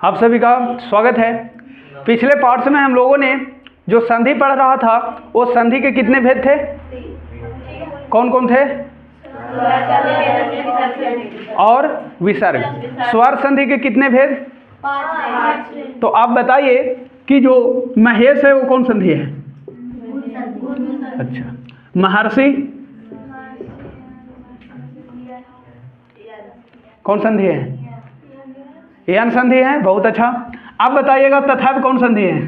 आप सभी का स्वागत है। पिछले पार्ट्स में हम लोगों ने जो संधि पढ़ रहा था वो संधि के कितने भेद थे, कौन कौन थे? और विसर्ग। स्वर संधि के कितने भेद? तो आप बताइए कि जो महेश है वो कौन संधि है? अच्छा। महर्षि कौन संधि है? यन संधि है। बहुत अच्छा। अब बताइएगा तथैव कौन संधि है?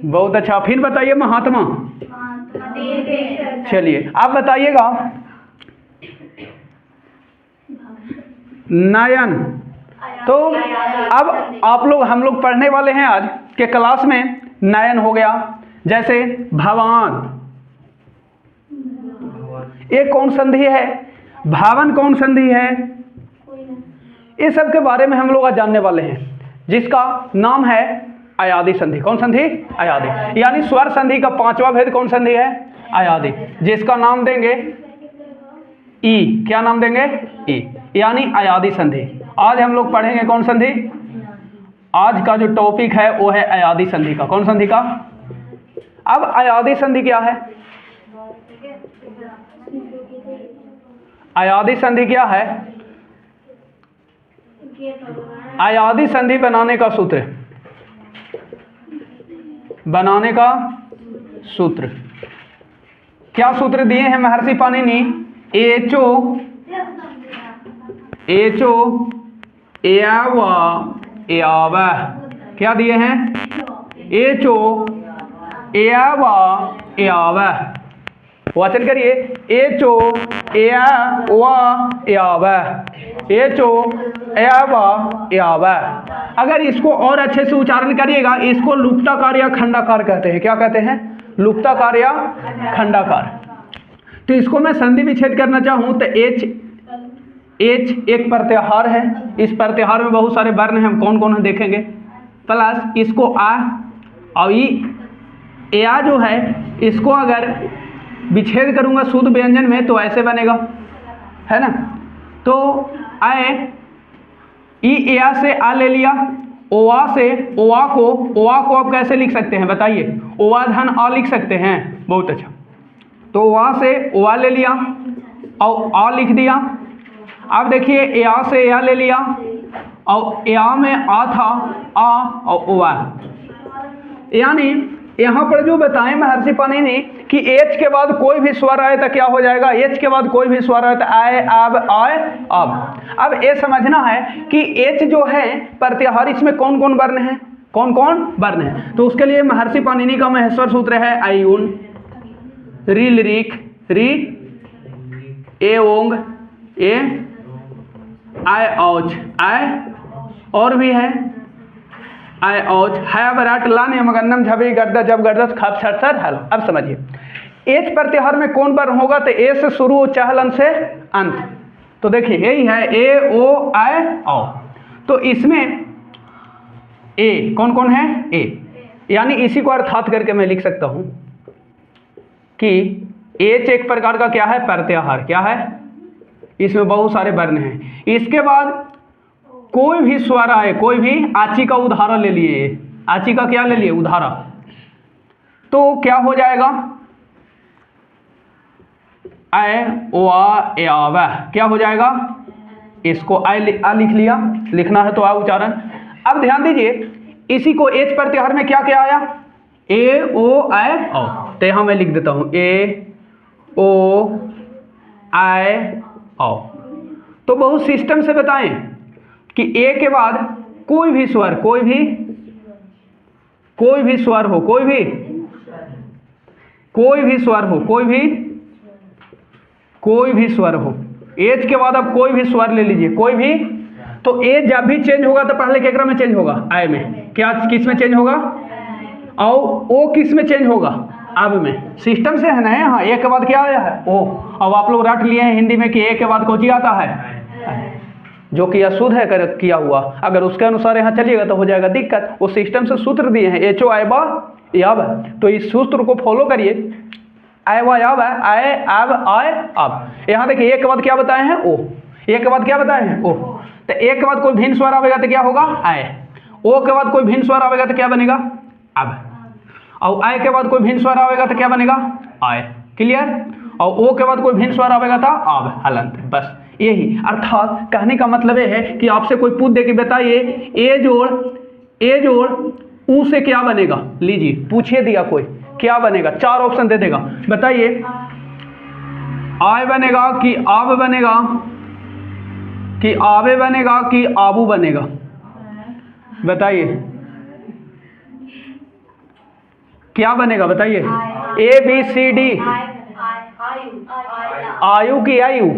बहुत अच्छा। फिर बताइए महात्मा। चलिए आप बताइएगा नयन। तो अब आप लोग हम लोग पढ़ने वाले हैं आज के क्लास में नयन हो गया, जैसे भवान, ये कौन संधि है? भावन कौन संधि है? ये सब के बारे में हम लोग आज जानने वाले हैं, जिसका नाम है अयादि संधि। कौन संधि? अयादि। यानी स्वर संधि का पांचवा भेद कौन संधि है? अयादि, जिसका नाम देंगे ई। क्या नाम देंगे? ई, यानी अयादि संधि। आज हम लोग पढ़ेंगे कौन संधि? आज का जो टॉपिक है वो है अयादि संधि का। कौन संधि का? अब अयादि संधि क्या है? अयादि संधि क्या है? अयादि संधि बनाने का सूत्र, बनाने का सूत्र क्या सूत्र दिए हैं महर्षि पाणिनि? एचो एचो एव एव। क्या दिए हैं? एचो एव एव। वाचन करिए, एचो एव एव, एचो एव एव। अगर इसको और अच्छे से उच्चारण करिएगा, इसको लुप्ताकार या खंडाकार कहते हैं। क्या कहते हैं? लुप्ताकार या खंडाकार। तो इसको मैं संधि विच्छेद करना चाहूँ तो एच एक प्रत्याहार है। इस प्रत्याहार में बहुत सारे वर्ण हैं, हम कौन कौन है देखेंगे। प्लस इसको आ और ई या जो है इसको अगर विच्छेद करूंगा शुद्ध व्यंजन में तो ऐसे बनेगा, है ना। तो आए ई या से आ ले लिया, ओवा से ओवा को आप कैसे लिख सकते हैं बताइए? ओवा धन आ लिख सकते हैं। बहुत अच्छा। तो ओवा से ओवा ले लिया और आ लिख दिया। अब देखिए या से या ले लिया और या में आ था, आ और ओवा। यानी यहाँ पर जो बताएं महर्षि पाणिनि कि एच के बाद कोई भी स्वर आए तो क्या हो जाएगा? एच के बाद कोई भी स्वर आए तो आए अब आए अब। अब ये समझना है कि एच जो है प्रत्याहार, इसमें कौन कौन वर्ण है, कौन कौन वर्ण है। तो उसके लिए महर्षि पाणिनि का महेश्वर सूत्र है आयुन, रील रीख री, ए ओंग ए, आय औच आय, और भी है आय औच है विराट लान यमगन्नम झबी गर्दा जब गर्दस खप छर हल। अब समझिए एच प्रत्याहार में कौन वर्ण होगा? तो ए से शुरू, चहलन से अंत। तो देखिए यही है ए ओ आय औ। तो इसमें ए कौन कौन है? ए, यानी इसी को अर्थात करके मैं लिख सकता हूं कि एच एक प्रकार का क्या है? प्रत्याहार। क्या है? इसमें बहुत सारे वर्ण हैं। इसके बाद कोई भी स्वर आए, कोई भी, आची का उदाहरण ले लिए, आची का क्या ले लिए? उदाहरण। तो क्या हो जाएगा? आय वा याव। क्या हो जाएगा? इसको आ लिख लिया, लिखना है तो आ उच्चारण। अब ध्यान दीजिए इसी को एच प्रत्याहार में क्या क्या आया? ए ओ आय औ। तो यहां मैं लिख देता हूं ए ओ आय औ। तो बहुत सिस्टम से बताएं कि ए के बाद कोई भी स्वर, कोई भी स्वर हो, कोई भी स्वर हो, कोई भी स्वर हो। एच के बाद अब कोई भी स्वर ले लीजिए, कोई भी। तो ए जब भी चेंज होगा तो पहले केकरा में चेंज होगा? आय में। क्या किस में चेंज होगा? और ओ किस में चेंज होगा? अब में। सिस्टम से है ना। यहाँ ए के बाद क्या आया है? ओ। अब आप लोग रट लिए हैं हिंदी में कि ए के बाद कोची आता है, जो कि अशुद्ध है किया हुआ। अगर उसके अनुसार यहाँ चलिएगा तो हो जाएगा दिक्कत। वो सिस्टम से सूत्र दिए हैं एचो आय बा याब। तो इस सूत्र को फॉलो करिए। आय वा याब है, आय अब आय अब। यहाँ देखिए ए के बाद क्या बताए हैं? ओ। ए के बाद क्या बताए हैं? ओ। तो ए के बाद कोई भिन्न स्वर आवेगा तो क्या होगा? आए। ओ के बाद कोई भिन्न स्वर आवेगा तो क्या बनेगा? अब। और आय के बाद कोई भिन्न स्वर आवेगा तो क्या बनेगा? आय। क्लियर? और ओ के बाद कोई भिन्न स्वर आवेगा था अब हलंत। बस यही अर्थात कहने का मतलब ये है कि आपसे कोई पूछ दे कि बताइए ए जोड़ ऊ से क्या बनेगा, लीजिए पूछे दिया कोई, क्या बनेगा? 4 ऑप्शन दे देगा, बताइए आय बनेगा कि आब बनेगा कि आवे बनेगा कि आबू बनेगा? बताइए क्या बनेगा? बताइए ए बी सी डी। आयु की आयु?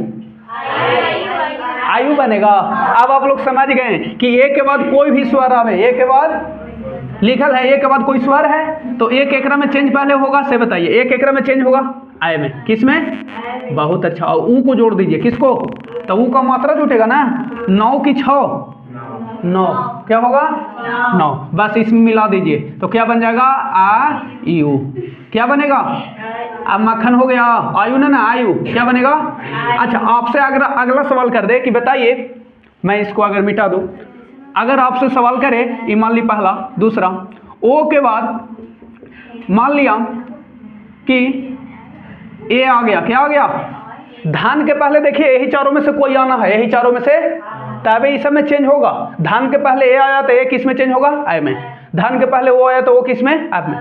आयु बनेगा। अब आप लोग समझ गए कि ए के बाद कोई भी स्वर आवे, ए के बाद लिखल है ए के बाद कोई स्वर है तो एक एकरा में चेंज पहले होगा से बताइए, एक एकरा में चेंज होगा आय में, किसमें? बहुत अच्छा। और ऊ को जोड़ दीजिए, किसको? तो ऊ का मात्रा जुटेगा ना, 9 की 6 9 क्या होगा? 9। बस इसमें मिला दीजिए तो क्या बन जाएगा? आ यू। क्या बनेगा? अब मक्खन हो गया, आयु ना आयु, क्या बनेगा? अच्छा आपसे अगला सवाल कर दे कि बताइए, मैं इसको अगर मिटा दूं, अगर आपसे सवाल करे ये मान ली पहला, दूसरा ओ के बाद मान लिया कि ए आ गया, क्या आ गया? धान के पहले देखिए यही चारों में से कोई आना है, यही चारों में से, तभी इस सब में चेंज होगा। धान के पहले ए आया तो ए किस में चेंज होगा? आय में। धान के पहले ओ आया तो वो किस में? अब में।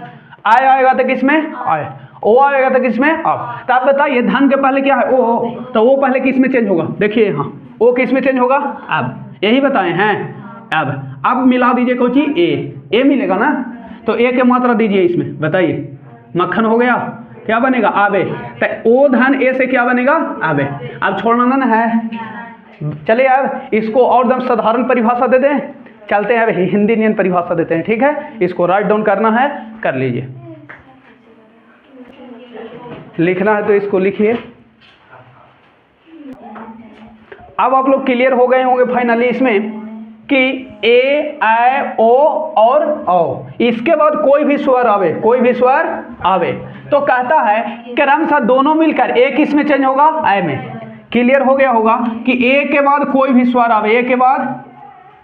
आय आएगा तो किस में? आय। ओ आएगा तो किस में? अब। तो आप बताइए धान के पहले क्या है? ओ। तो वो पहले किस में चेंज होगा? देखिए यहाँ ओ किस में चेंज होगा? अब। यही बताए हैं अब मिला दीजिए कोई चीज, ए मिलेगा ना, तो ए के मात्रा दीजिए इसमें, बताइए मक्खन हो गया, क्या बनेगा? आबे। तो ओ धन ए से क्या बनेगा? आबे। अब छोड़ना ना है, चलिए अब इसको और दम साधारण परिभाषा दे दें, चलते हैं अब हिंदी नियन परिभाषा देते हैं, ठीक है? इसको राइट डाउन करना है, कर लीजिए, लिखना है तो इसको लिखिए। अब आप लोग क्लियर हो गए होंगे फाइनली इसमें कि ए आई ओ और औ, इसके बाद कोई भी स्वर आवे, कोई भी स्वर आवे तो कहता है क्रमशः दोनों मिलकर ए किस में चेंज होगा? आय में। क्लियर हो गया होगा कि ए के बाद कोई भी स्वर आवे, ए के बाद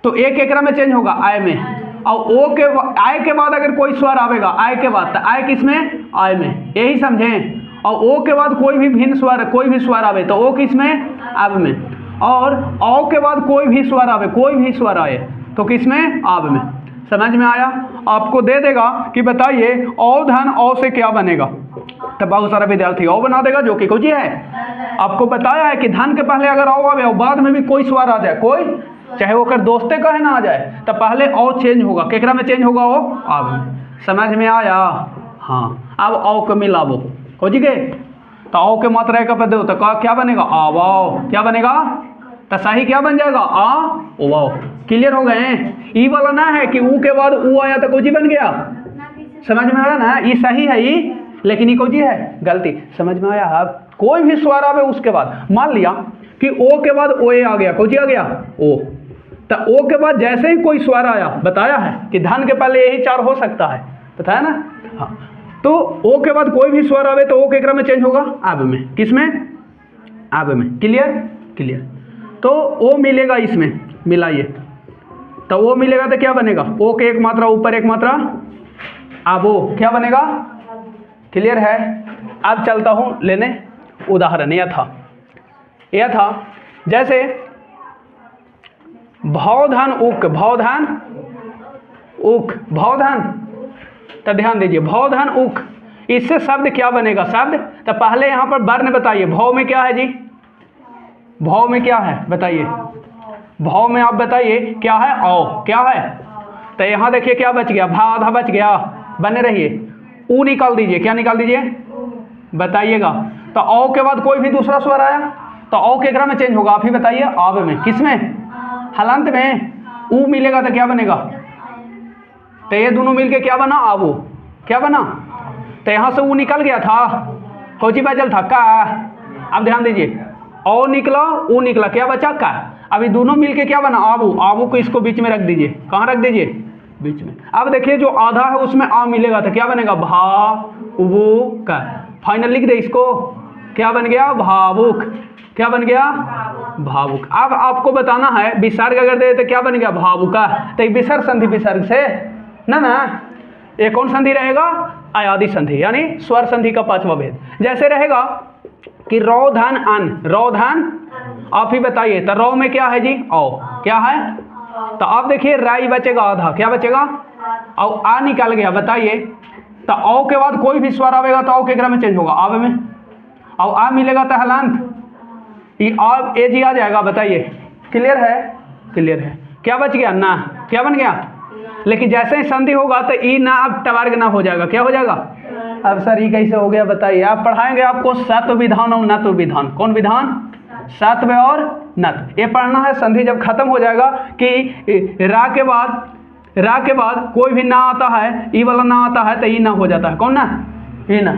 तो एक एकरा में चेंज होगा आय में, और ओ के आय के बाद अगर कोई स्वर आवेगा आय के बाद तो आय किस में? आय में। यही समझें। और ओ के बाद कोई भी भिन्न स्वर, कोई भी स्वर आवे तो ओ किस में? अब में। और औ के बाद कोई भी स्वर आवे, कोई भी स्वर आए तो किस में? आब में। समझ में आया? आपको दे देगा कि बताइए औ धन औ से क्या बनेगा, तो बहुत सारा विद्यार्थी औ बना देगा जो कि कुछ है। आपको बताया है कि धन के पहले अगर औ आवे और बाद में भी कोई स्वर आ जाए, कोई चाहे वो कर दोस्ते कहे ना आ जाए, तो पहले औ चेंज होगा, केकरा में चेंज होगा? ओ आब में। समझ में आया? हाँ। अब औ को मिलाबो, खोज गए तो औ के मात्रा का पद तो क्या बनेगा? आवाओ। क्या बनेगा? तो सही क्या बन जाएगा? आ ओ वाओ। क्लियर हो गए? ई वाला ना है कि ऊ के बाद ऊ आया तो कोई बन गया, समझ में आया ना? ये सही है ये, लेकिन ये कोई है गलती। समझ में आया? अब कोई भी स्वर आवे उसके बाद, मान लिया कि ओ के बाद ओ ए आ गया, कोई आ गया ओ, तो ओ के बाद जैसे ही कोई स्वर आया, बताया है कि धन के पहले यही 4 हो सकता है, बताया ना? हाँ। तो ओ के बाद कोई भी स्वर आवे तो ओ केकरा में चेंज होगा? आब में। किस में? आब में। क्लियर? क्लियर। तो ओ मिलेगा इसमें, मिलाइए तो ओ मिलेगा तो क्या बनेगा? ओ के एक मात्रा ऊपर एक मात्रा आबो, क्या बनेगा? क्लियर है? अब चलता हूं लेने उदाहरण। यह था जैसे भौधन उक, भौधन उक, भौधन, तो ध्यान दीजिए भौधन उक, इससे शब्द क्या बनेगा? शब्द तो पहले यहां पर वर्ण बताइए, भौ में क्या है जी? भौ में क्या है बताइए? भौ में आप बताइए क्या है? औ। क्या है? तो यहां देखिए क्या बच गया? भा आधा बच गया, बने रहिए। ऊ निकाल दीजिए, क्या निकाल दीजिए बताइएगा। तो औ के बाद कोई भी दूसरा स्वर आया तो औ केकरा में चेंज होगा? आप ही बताइए। आब में। किस में? हलंत में। ऊ मिलेगा तो क्या बनेगा? तो ये दोनों मिलके क्या बना? आबू। क्या बना? तो यहां से ऊ निकल गया था, कोची बचल था का। अब ध्यान दीजिए, औ निकला ऊ निकला, क्या बचा? का। अभी दोनों मिलके क्या बना? आबू। आबू को इसको बीच में रख दीजिए, कहाँ रख दीजिए? बीच में। अब देखिए जो आधा है उसमें आ मिलेगा तो क्या बनेगा? भा उबू का। फाइनल लिख दे इसको, क्या बन गया? भावुक। क्या बन गया? भावुक। अब आपको बताना है विसर्ग अगर दे तो क्या बन गया भावुका, तो विसर्ग संधि विसर्ग से ना ये कौन संधि रहेगा अयादि संधि, यानी स्वर संधि का पांचवा भेद। जैसे रहेगा कि रौधन अन, रौधन आप ही बताइए, तो रौ में क्या है जी औ, क्या है, तो आप देखिए राई बचेगा आधा, क्या बचेगा और आ निकल गया, बताइए तो औ के बाद कोई भी स्वर आवेगा तो औ के क्रम में चेंज होगा आव में, और आ मिलेगा तो हलांत ये आ ए जी आ जाएगा, बताइए क्लियर है, क्लियर है। क्या बच गया ना, क्या बन गया, लेकिन जैसे ही संधि होगा तो ई ना अब टवर्ग ना हो जाएगा, क्या हो जाएगा। अब सर ये कैसे हो गया बताइए, आप पढ़ाएंगे आपको सत्व विधान और नत्व विधान, कौन विधान, सत्व और नत्व, ये पढ़ना है। संधि जब खत्म हो जाएगा कि रा के बाद कोई भी ना आता है, ई वाला ना आता है तो ई ना हो जाता है, कौन ना, ई ना,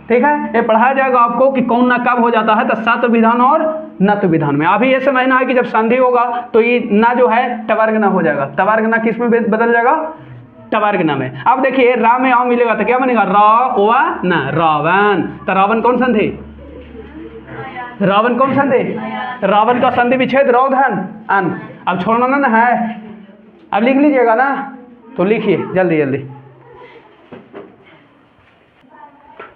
ठीक है। ये पढ़ाया जाएगा आपको कि कौन ना कब हो जाता है, तो सत्व विधान और नत्व विधान में। अभी ये समझना है कि जब संधि होगा तो ये ना जो है टवर्ग ना हो जाएगा, टवर्ग ना किस में बदल जाएगा, टवर्ग ना में। अब देखिए रा में आ मिलेगा तो क्या बनेगा रा ना, रावण, तो रावण कौन संधि, रावण कौन संधि, रावण का संधि विच्छेद रौधन अन। अब छोड़ना ना है, अब लिख लीजिएगा ना, तो लिखिए जल्दी जल्दी।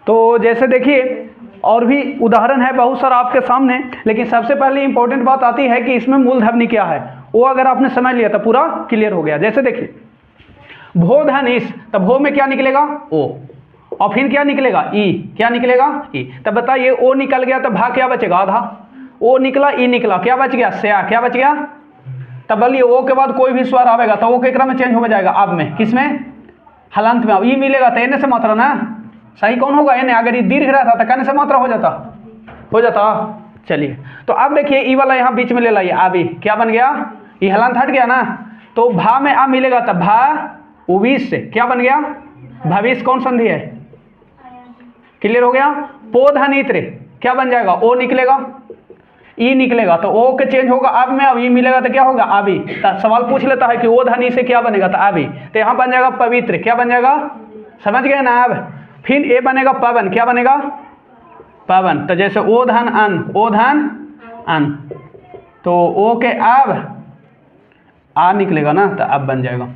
तो जैसे देखिए और भी उदाहरण है बहुत सारा आपके सामने, लेकिन सबसे पहले इंपॉर्टेंट बात आती है कि इसमें मूलध्वनि क्या है, वो अगर आपने समझ लिया तो पूरा क्लियर हो गया। जैसे देखिए भो धन इस, तो भो में क्या निकलेगा ओ, और फिर क्या निकलेगा ई, क्या निकलेगा ई, तब बताइए ओ निकल गया तो भा क्या बचेगा आधा, ओ निकला ई निकला, क्या बच गया स्या, क्या बच गया। तब बोलिए ओ के बाद कोई भी स्वर आवेगा तो ओ के क्रम में चेंज हो जाएगा, अब में किस में हलंत में, अब ई मिलेगा तो एने से मात्रा ना, सही कौन होगा एने, अगर ये दीर्घ रहता तो कहने से मात्रा हो जाता। चलिए तो अब देखिए ई वाला यहाँ बीच में ले लाइए, अभी क्या बन गया, ये हलंत हट गया ना, तो भा में आ मिलेगा तब भा उवीस से क्या बन गया भविष्य, कौन संधि है, क्लियर हो गया। पोधनित्र क्या बन जाएगा ओ निकलेगा, ई निकलेगा तो ओ के चेंज होगा अब में, अब ई मिलेगा तो क्या होगा अभी। तो सवाल पूछ लेता है कि ओ धनी से क्या बनेगा, तो अभी, तो यहाँ बन जाएगा पवित्र, क्या बन जाएगा, समझ गए ना। अब फिर ए बनेगा पवन, क्या बनेगा पवन, तो जैसे ओ धन अन, तो ओ के अब आ निकलेगा ना, तो अब बन जाएगा।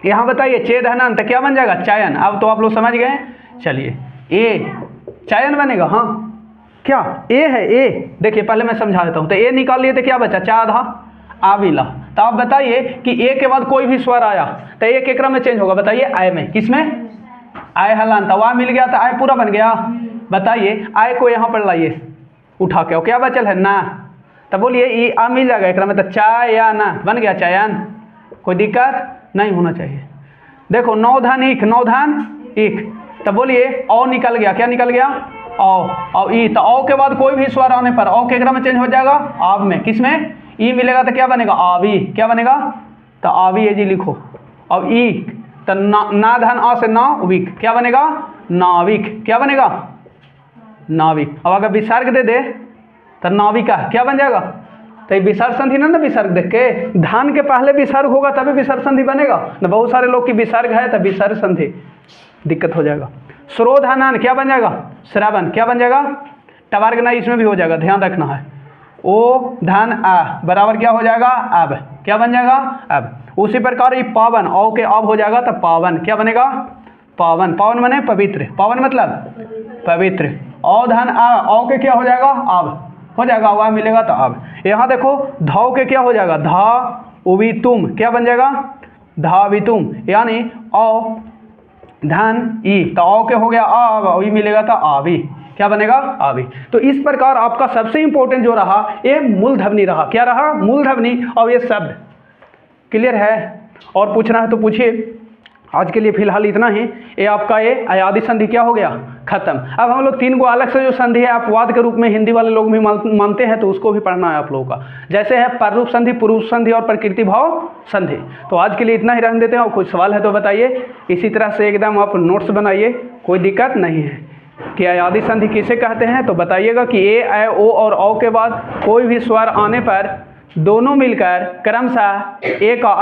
यहाँ बताइए चेदहनन तो क्या बन जाएगा चयन, अब तो आप लोग समझ गए। चलिए ए चयन बनेगा, हाँ क्या ए है, ए देखिए पहले मैं समझा देता हूँ, तो ए निकाल लिए तो क्या बचा चा आधा आविला। तो आप बताइए कि ए के बाद कोई भी स्वर आया तो ए के क्रम में चेंज होगा, बताइए आय में, किसमें आय हलान, तो वहाँ मिल गया तो आय पूरा बन गया। बताइए आय को यहाँ पर लाइए उठा के, और क्या बचल है ना, तब बोलिए ये आ मिल जाएगा एक में, तो चाय या ना बन गया चयन, कोई दिक्कत नहीं होना चाहिए। देखो नौधन इक, तब बोलिए औ निकल गया, क्या निकल गया औ ई, तो औ के बाद कोई भी स्वर आने पर औ के क्रम में चेंज हो जाएगा आब में, किसमें ई मिलेगा तो क्या बनेगा आवी, क्या बनेगा तो आवी ये जी लिखो, और ई तो ना धन आ से नाविक, क्या बनेगा नाविक, क्या बनेगा नाविक। अब अगर विसर्ग दे दे तो नाविका क्या बन जाएगा, तो ये विसर्ग संधि ना विसर्ग देख के, धान के पहले विसर्ग होगा तभी विसर्ग संधि बनेगा ना, बहुत सारे लोग की विसर्ग है तो विसर्ग संधि दिक्कत हो जाएगा। श्रोधनन क्या बन जाएगा श्रवण, क्या बन जाएगा टवर्ग ना, इसमें भी हो जाएगा, ध्यान रखना है। ओ धन आ बराबर क्या हो जाएगा अब, क्या बन जाएगा अब। उसी प्रकार ये पावन औ के अब हो जाएगा तो पावन, क्या बनेगा पावन, पावन बने पवित्र, पावन मतलब पवित्र। औ धन आ औ के क्या हो जाएगा अब हो जाएगा, वह मिलेगा तो अब। यहाँ देखो धाव के क्या हो जाएगा धा उवी तुम, क्या बन जाएगा धावितुम, यानी औ धन ई, तो औ के हो गया अब, ई मिलेगा तो आवी, क्या बनेगा आवी। तो इस प्रकार आपका सबसे इंपॉर्टेंट जो रहा ये मूलध्वनि रहा, क्या रहा मूलध्वनि और ये शब्द, क्लियर है। और पूछना है तो पूछिए, आज के लिए फिलहाल इतना ही। ये आपका ये अयादि संधि क्या हो गया खत्म। अब हम लोग तीन को अलग से जो संधि है अपवाद के रूप में हिंदी वाले लोग भी मानते हैं, तो उसको भी पढ़ना है आप लोगों का। जैसे है पररूप संधि, पुरुष संधि और प्रकृति भाव संधि। तो आज के लिए इतना ही रहने देते हैं, और कुछ सवाल है तो बताइए। इसी तरह से एकदम आप नोट्स बनाइए, कोई दिक्कत नहीं है। कि अयादि संधि किसे कहते हैं तो बताइएगा कि ए ऐ ओ और औ के बाद कोई भी स्वर आने पर दोनों मिलकर क्रमशः ए का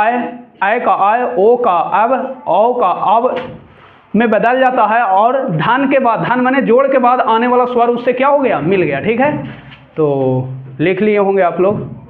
ऐ का आय, ओ का अब, औ का अब में बदल जाता है, और धन के बाद, धन माने जोड़ के बाद आने वाला स्वर उससे क्या हो गया मिल गया, ठीक है। तो लिख लिए होंगे आप लोग।